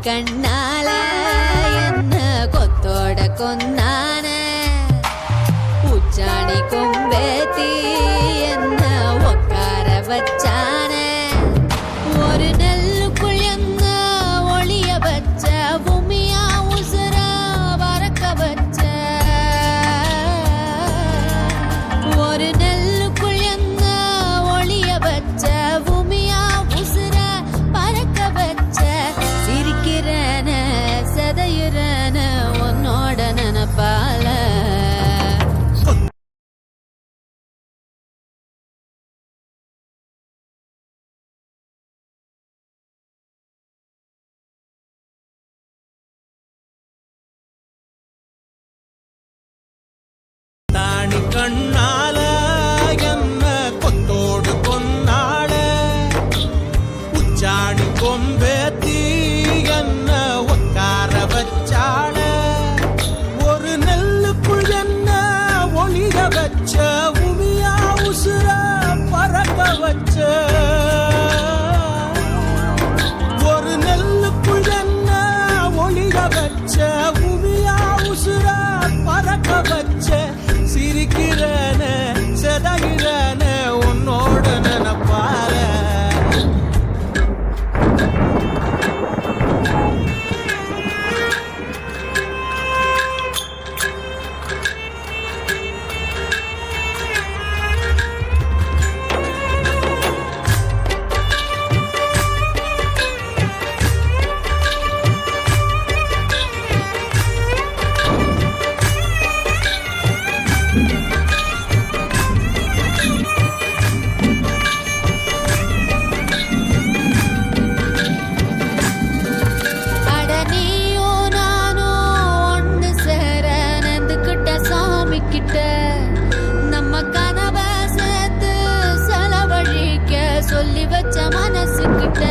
കണ്ണാല എന്ന് കൊത്തോട കൊന്നാന ഉച്ചാണി കൊമ്പേത്തി എന്ന് ഒക്കാര വച്ചാന ഒരു നെല്ലുക്കുഴന്ന ഒളിയ വച്ച ഭൂമിയ ഉസര വറക്ക വച്ച ഒരു നെല്ലുക്കുഴന്ന ഒളിയ വച്ച ഭൂമിയ கண்ணால என்ன கொத்தோடு கொன்னாட உச்சாணி கொம்பேத்தி என்ன உட்கார வச்சாட ஒரு நெல்லுக்குள் என்ன ஒளிய வச்ச உமியா உசுர பறக்க வச்ச ஒரு நெல்லுக்குள் என்ன ஒளிய வச்ச உமியா உசுர பறக்க வச்ச சிரிக்கிறன செதகிறன உன்னோட நினைப்பார அட நீயும் நானும் ஒண்ணு சேர நெந்துக்கிட்ட சாமி கிட்ட நம்ம கனவை சேர்த்து செலவழிக்க சொல்லி வச்ச மனசுக்கிட்ட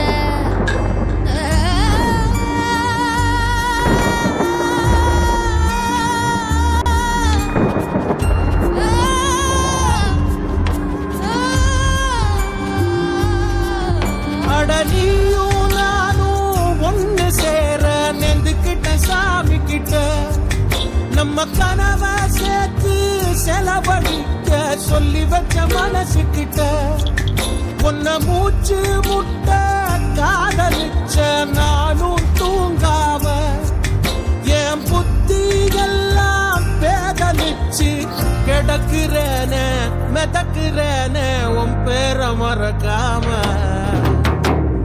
அட நீயும் நானும் ஒண்ணு சேர நெந்துக்கிட்ட சாமி கிட்ட நம்ம கனவை சேர்த்து செலவழிக்க சொல்லி வச்ச மனசு கிட்ட உன்னை மூச்சு முட்ட காதலிச்ச நானும் தூங்காம என் புத்தி எல்லாம் பேதலிச்சு கிடக்குறேன மிதக்குறேன உன் பேரை மறக்காம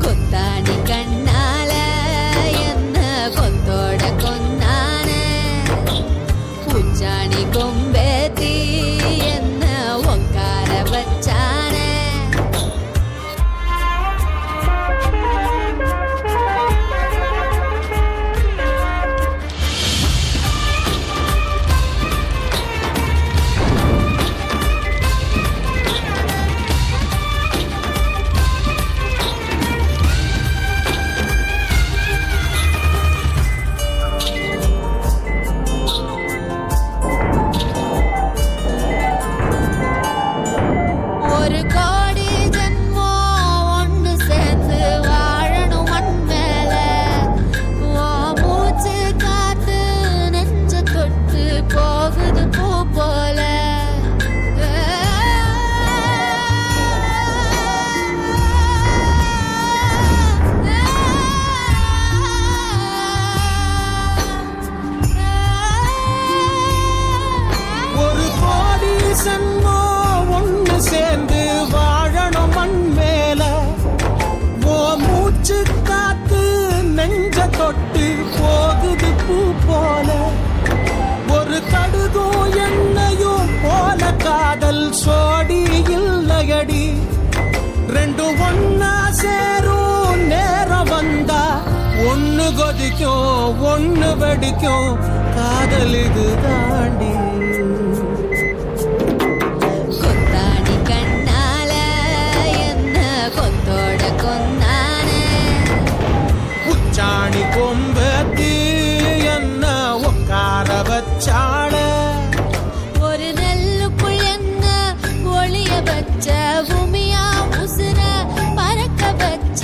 கொத்தாடி கண்ணால என்ன கொத்தோட கொன்னான பூச்சாணி கொம்பேத்தி என்ன உட்கார வச்சான ஒரு கோடி ஜென்மம் ஒண்ணு சேர்த்து வாழணும் மண் மேல உன் மூச்சு காத்து நெஞ்ச தொட்டு போகுது பூ போல ஒரு கோடி சன்மோ ஒண்ணு சேர்ந்து வாழணும் மண் மேல ஓ மூச்சு காத்து நெஞ்ச தொட்டு போகுது பூ போல ஒரு கடுகும் எண்ணெயும் போல காதல் சோடி இல்லையடி ரெண்டும் ஒன்னா சேரும் நேரம் வந்தா ஒண்ணு கொதிக்கும் ஒண்ணு வெடிக்கும் காதல் இது தாண்டி கொத்தாடி கண்ணால என்ன கொத்தோட கொன்னான உச்சாணி கொம்பத்தி என்ன உட்கார வச்சாட ஒரு நெல்லுக்குள் என்ன ஒளிய வச்ச பூமியா உசுர பறக்க வச்ச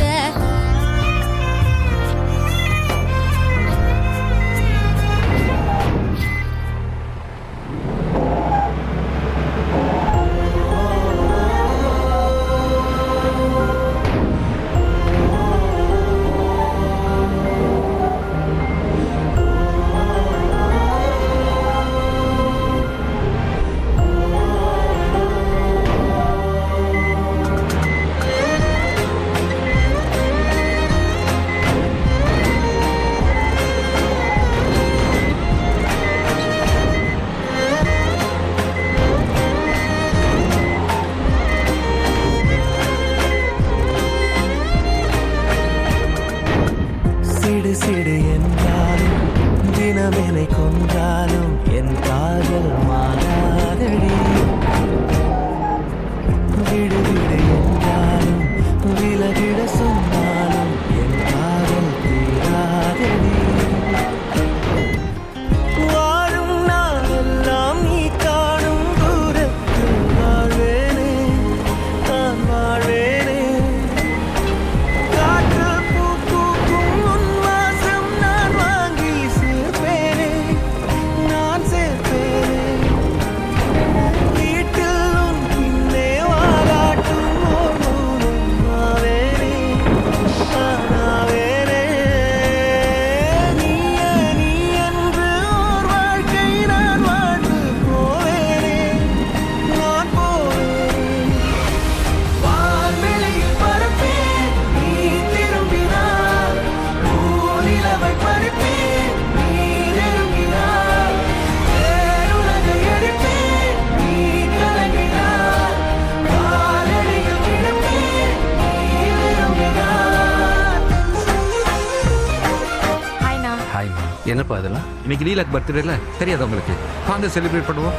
சிடு சிடு என்றாலும் தினம் என்னை கொன்றாலும் என் காதல் மாறாதடி. விடு விடு என்றாலும் விலகிட சொன்னாலும் என் காதல் தீராதடி. வாழும் நாளெல்லாம் நீ காணும் தூரத்தில் வாழ்வேனே, நான் வாழ்வேனே. காற்று பூ பூக்கும் உன் வாசம் நான் வாங்கி சேர்ப்பேனே, நான் சேர்ப்பேனே. வீட்டில் உன் பின்னே வாலாட்டும் ஓர் மௌனம் ஆவேனே, ஆவேனே. நீயே நீ என்று ஓர் வாழ்க்கை நான் வாழ்ந்து போவேனே, நான் போவேனே. வான்வெளியில் பறப்பேன் நீ திரும்பினார், பூநிலவை பறிப்பேன் நீ நெருங்கினார். வேறுலகை எடுப்பேன் நீ கலங்கினார், காலடியில் கிடப்பேன் நீ விரும்பினார். ஹாய்ண்ணா. ஹாய்மா, என்னப்பா இதெல்லாம்? இன்னைக்கு லீலாக் பர்த்டேல தெரியாத உங்களுக்கு? வாங்க செலிப்ரேட் பண்ணுவோம்.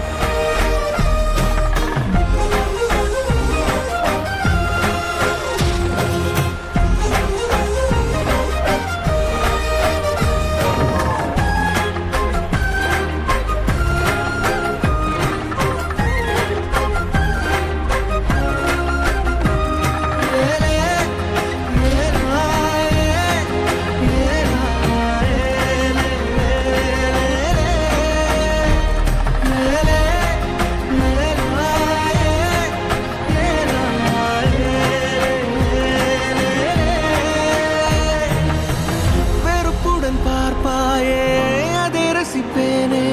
வெறுப்புடன் பார்ப்பாயே அதை ரசிப்பேனே,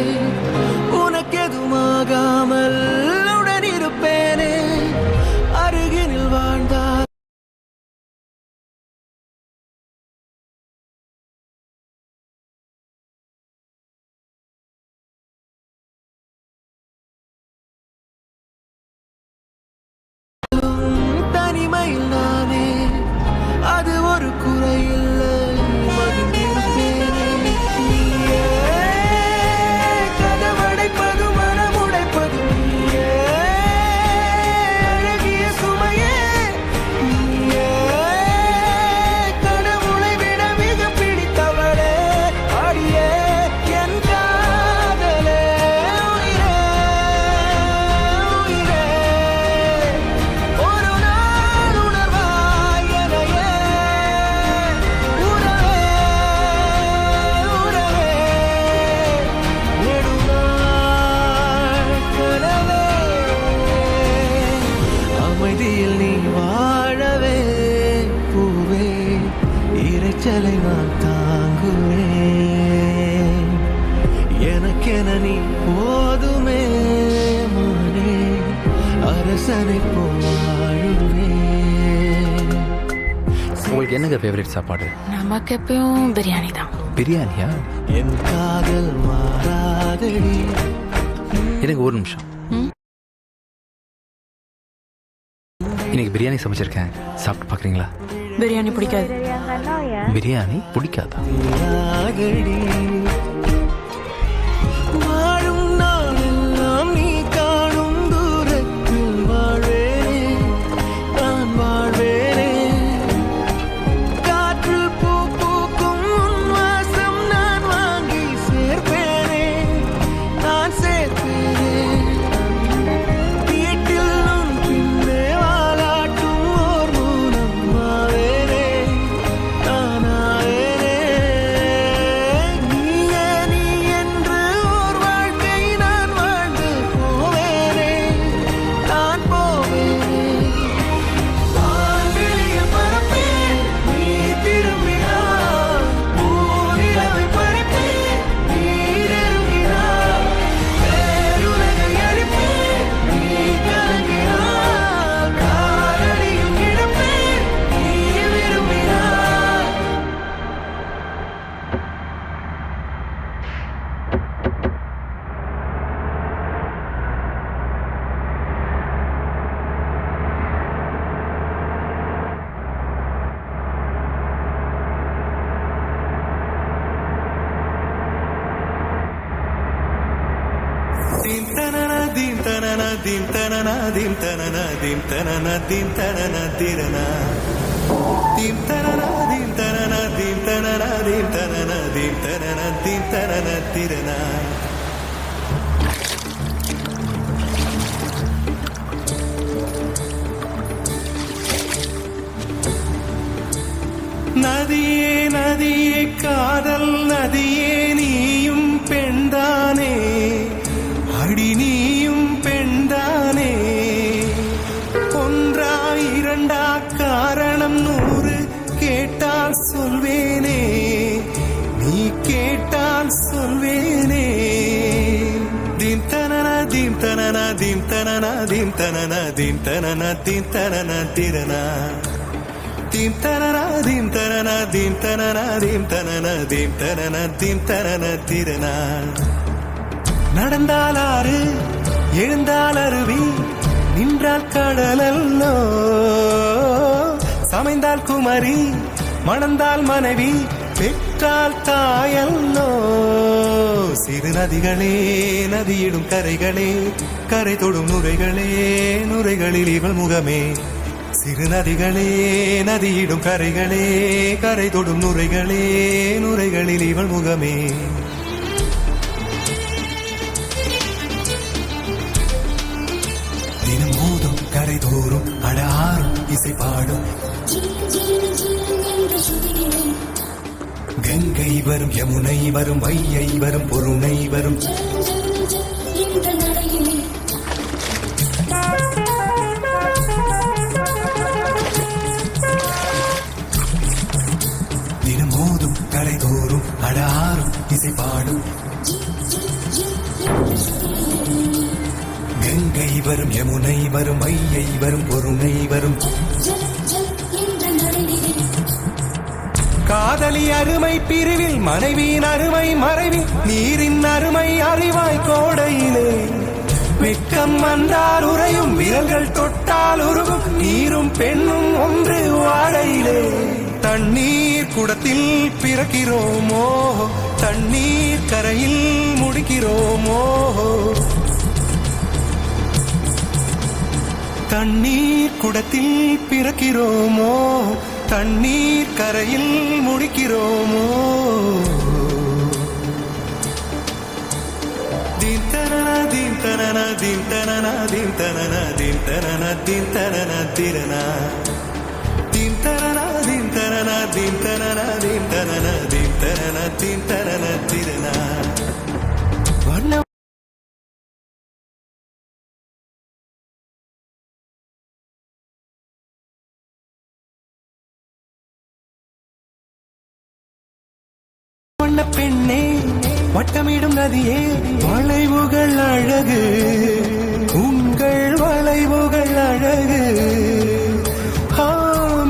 உனக்கெதுமாகாமல் உடன் இருப்பேனே. அருகினில் வாழ்ந்தால் தனிமையில் நானே, அது ஒரு குறையில்லை, மகிழ்ந்திருப்பேனே. நீயே கதவடைப்பது மனமுடைப்பது நீயே, அழகிய சுமையே நீயே. கடவுளை விட மிக பிடித்தவளே, அடியே என் காதலே. உயிரே உயிரே, ஒரு நாள் உணர்வாய் எனையே. உறவே உறவே, நெடுநாள் கனவே. அமைதியில் நீ வாழவே பூவே, இரைச்சலை நான் தாங்குவேன். எனக்கென நீ போதுமே மானே, அரசனை போவாழுவேன். உங்களுக்கு என்னங்க ஃபேவரட் சாப்பாடு? நமக்கு எப்பயும் பிரியாணி தான். பிரியாணியா? என் காதல் மாறாதடி. எனக்கு ஒரு நிமிஷம். இன்னைக்கு பிரியாணி சமைச்சிருக்கேன், சாப்பிட்டு பார்க்குறீங்களா? பிரியாணி பிடிக்காது. பிரியாணி பிடிக்காதா? ராகடி. வாழும் நாளெல்லாம் நீ காணும் தூரத்தில் வாழ்வேனே, நான் வாழ்வேனே. காற்றில் பூ பூக்கும் உன் வாசம் நான் வாங்கி சேர்ப்பேனே, நான் சேர்ப்பேனே. வீட்டில் உன் பின்னே வாலாட்டும் ஓர் மௌனம் ஆவேனே, நான் ஆவேனே. நீயே தீம் தனன தீம் தனன தீம் தனன தீம் தனன தீம் தனன தீம் தனன திரனா தீம் தனன தீம் தனன தீம் தனன தீம் தனன தீம் தனன தீம் தனன திரனா நதியே நதியே காதல் நதியே நீயும் பெண்தானே அடி நீயும் பெண்தானே ஒன்றா இரண்டா காரணம் 100 கேட்டால் சொல்வேனே நீ கேட்டால் சொல்வேனே தீம் தனன தீம் தனன தீம் தனன தீம் தனன தீம் தனன தீம் தனன திரனா தீம் தனன தீம் தனன தீம் தனன தீம் தனன தீம் தனன தீம் தனன திரனா நடந்தால் ஆறு எழுந்தால் அருவி நின்றால் கடலல்லோ சமைந்தால் குமரி மணந்தால் மனைவி பெற்றால் தாயல்லோ சிறு நதிகளே நதியிடும் கரைகளே கரை தொடும் நுரைகளே நுரைகளில் இவள் முகமே சிறு நதிகளே நதியிடும் கரைகளே கரை தொடும் நுரைகளே நுரைகளில் இவள் முகமே தினம் மோதும் கரை தோறும் அடாரும் இசை பாடும் கங்கை வரும் யமுனை வரும் வையை வரும் பொருணை வரும் தினம் மோதும் கரை தோறும் அடாரும் இசை பாடும் கங்கை வரும் யமுனை வரும் வையை வரும் பொருணை வரும் காதலி அருமை பிரிவில் மனைவியின் அருமை மறைவில் நீரின் அருமை அறிவாய் கோடையிலே வெட்கம் வந்தால் உறையும் விரல்கள் தொட்டால் உருகும் நீரும் பெண்ணும் ஒன்று வாடையிலே தண்ணீர் குடத்தில் பிறக்கிறோமோ தண்ணீர் கரையில் முடிக்கிறோமோ தண்ணீர் குடத்தில் பிறக்கிறோமோ தண்ணீர் கரையில் முடிக்கிறோமோ தீம் தனன தீம் தனன தீம் தனன தீம் தனன தீம் தனன தீம் தனன திரனா தீம் தனன தீம் தனன தீம் தனன தீம் தனன தீம் தனன தீம் தனன திரனா வண்ண பெண்ணே வட்டமிடும் நதியே வளைவுகள் அழகு உங்கள் வளைவுகள் அழகு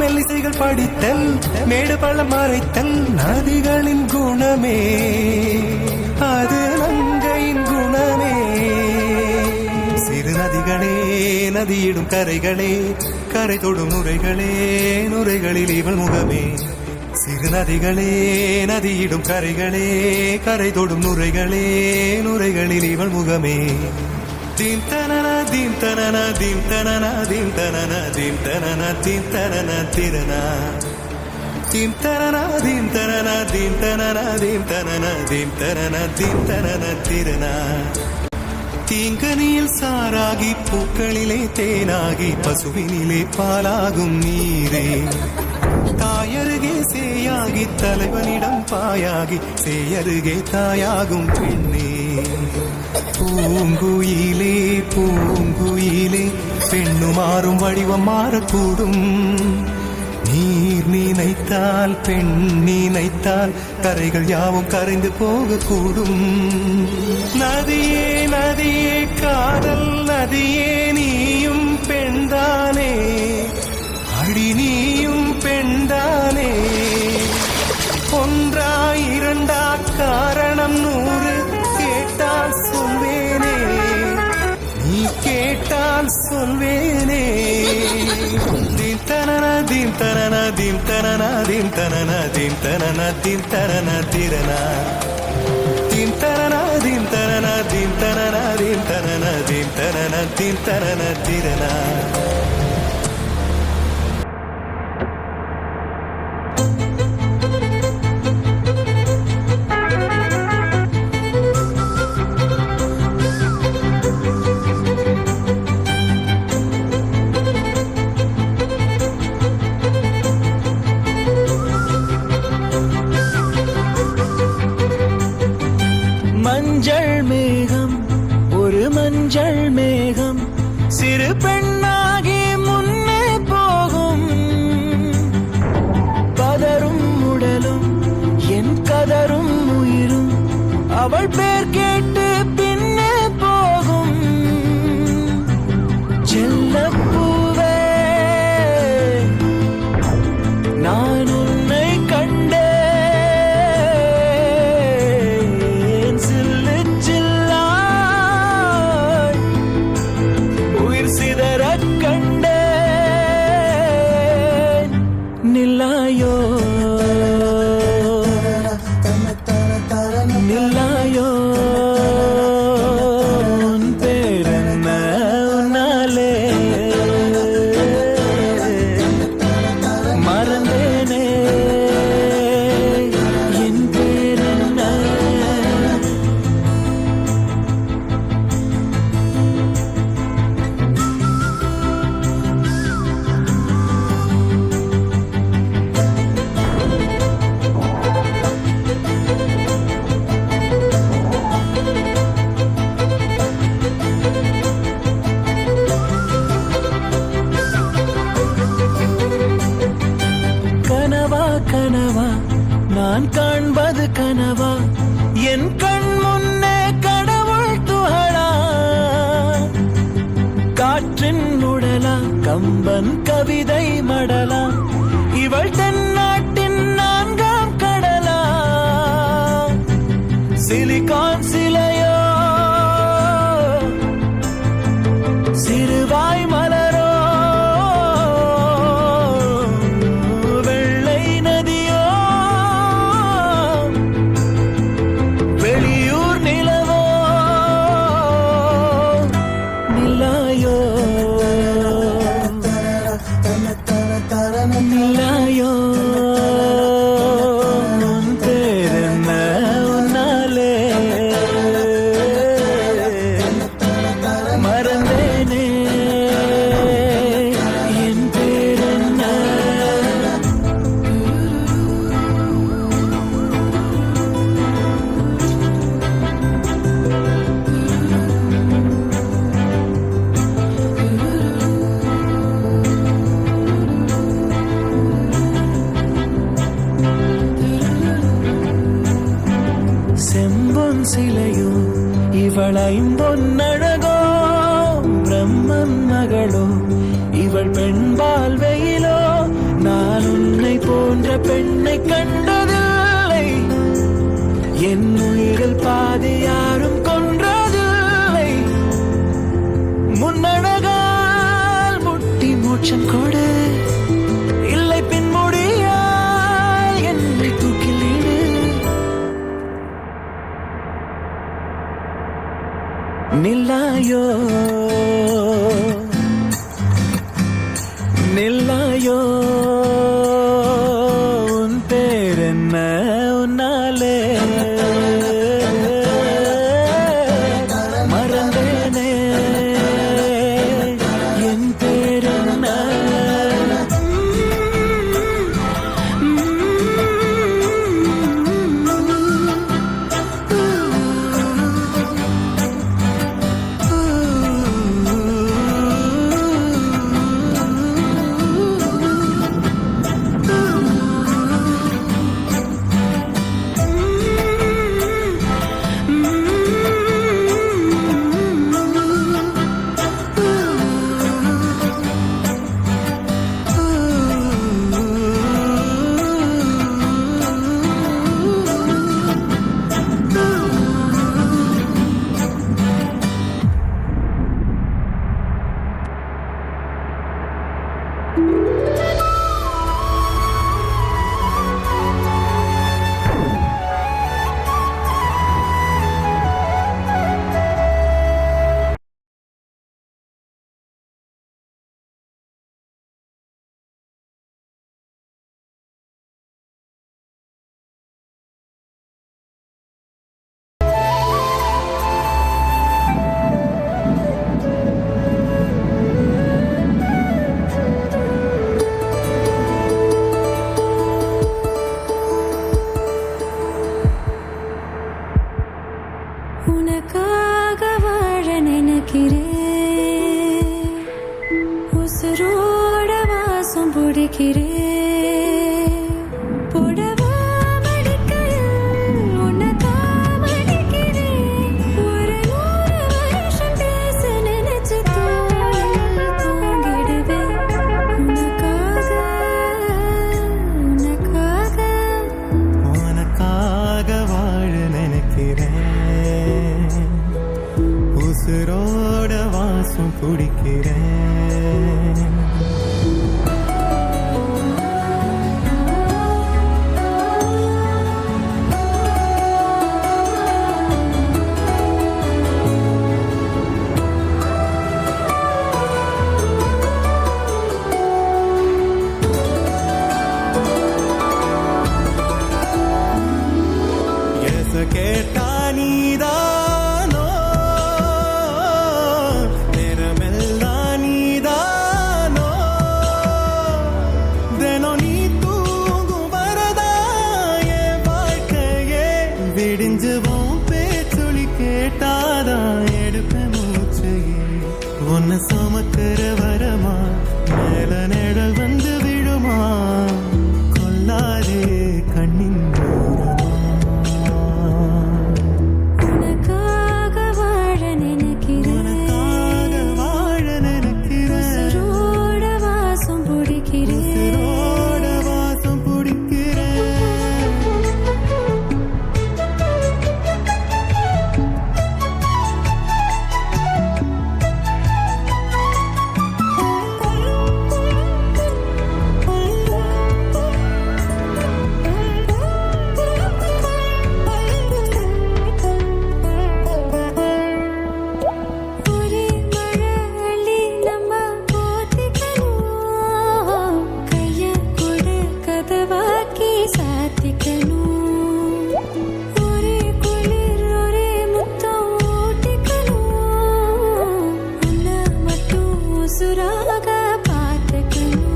மெல்லிசைகள் படித்தல் மேடு பள்ளம் மறைத்தல் நதிகளின் குணமே அது நங்கையின் குணமே சிறு நதிகளே நதியிடும் கரைகளே கரை தொடும் நுரைகளே நுரைகளில் இவள் முகமே சிறு நதிகளே நதியிடும் கரைகளே கரை தொடும் நுரைகளே நுரைகளில் இவள் முகமே தீம் தனன தீம் தனன தீம் தனன தீம் தனன தீம் தனன தீம் தனன திரனா தீம் தனன தீம் தனன தீம் தனன தீம் தனன தீம் தனன தீம் தனன திரனா தீங்கனியில் சாராகி பூக்களிலே தேனாகி பசுவினிலே பாலாகும் நீரே தாயருகே சேயாகி தலைவனிடம் பாயாகி சேயருகே தாயாகும் பெண்ணே பூங்குயிலே பூங்குயிலே பெண்ணுமாறும் வடிவம் மாறக்கூடும் நீர் நினைத்தால் பெண் நினைத்தால் கரைகள் யாவும் கரைந்து போகக்கூடும் நதியே நதியே காதல் நதியே நீயும் பெண்தானே அடி நீயும் பெண்தானே ஒன்றா இரண்டா காரணம் 100 கேட்டால் சொல்வேனே நீ கேட்டால் சொல்வேனே தீம் தனன தீம் தனன தீம் தனன தீம் தனன தீம் தனன தீம் தனன திரனா தீம் தனனா தீம் தனனா தீம் தனனா தீம் தனனா தீம் தனனா தீம் தனனா திரனா. மஞ்சள் மேகம் ஒரு மஞ்சள் மேகம் சிறு பெண்ணாகி முன்னே போகும். பதரும் உடலும் என் கதரும் உயிரும் அவள் பேர் கேட்டு பின்னே போகும். செல்லப்பூவே நான் உன்னை கண்டேன். நில்லாயோ நில்லாயோ உன் பேரென்ன உன்னாலே மறந்தேனே என் பேரென்ன. கனவா நான் காண்பது கனவா என் கண் முன்னே கடவுள் துகளா. காற்றின் உடலா கம்பன் கவிதை மடலா இவள் தென்னாட்டின் நான்காம் கடலா. சிலிகான் சிலையோ சிறுவாய் மலரோ நில்லாயோ உன் பேரென்ன உன்னாலே மறந்தேனே என் பேரென்ன. செம்பொன் சிலையோ இவள் ஐம்பொன்னழகோ பிரம்மன் மகளோ இவள் பெண்பால் வெயிலோ. நான் உன்னை போன்ற பெண்ணை கண்டதில்லை. என் உயிரில் பாதி யாரும் கொன்றதில்லை. முன்னழகால் முட்டி மோட்சம் கொடு இல்லை பின்முடியால் என்னை தூக்கிலிடு. நில்லாயோ நில்லாயோ உன் பேரென்ன உன்னாலே கேட்டா நீதானோ நேரமெல்லாம் நீதானோ தினம் நீ தூங்கும் வரதா என் வாழ்க்கையே விடிஞ்சுவோம் பேச்சொலி கேட்டாதான் எடுப்பேன் மூச்சையே உன்னை சுமக்கிற வரமா மேல நிழல் வந்து விழுமா கொல்லாதே கண்ணின் உனக்காக வாழ நினைக்கிறேன் உனக்காக வாழ நினைக்கிறேன் உசுரோட வாசம் பிடிக்கிறேன் உயிரோட வாசம் பிடிக்கிறேன் ஒரே மழை அள்ளி நம்ம போத்திக்கணும் கைய கொடு கதவாக்கி சாத்திக்கணும் ஒரே குளிர் ஒரே முத்தம் ஊட்டிக்கணும் உன்னை மட்டும் உசுராக பார்த்துக்கணும்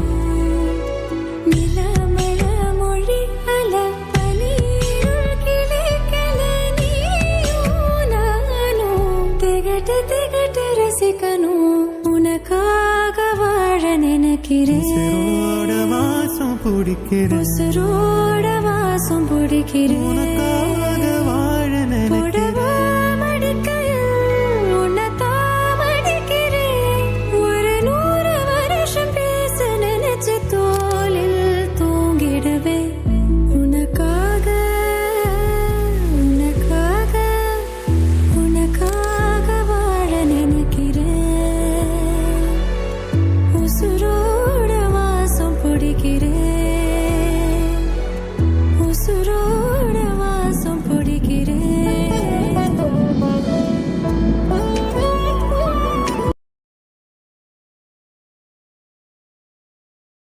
நிலமழ மொழி அல பனீருள் கிளைக்கல நீயும் நானும் திகட்டு திகட்டு ரசிக்கணும் உனக்காக வாழ நினைக்கிறேன் உயிரோட வாசம் பிடிக்கிறேன் உசுரோட வாசம் பிடிக்கிறேன் உனக்காக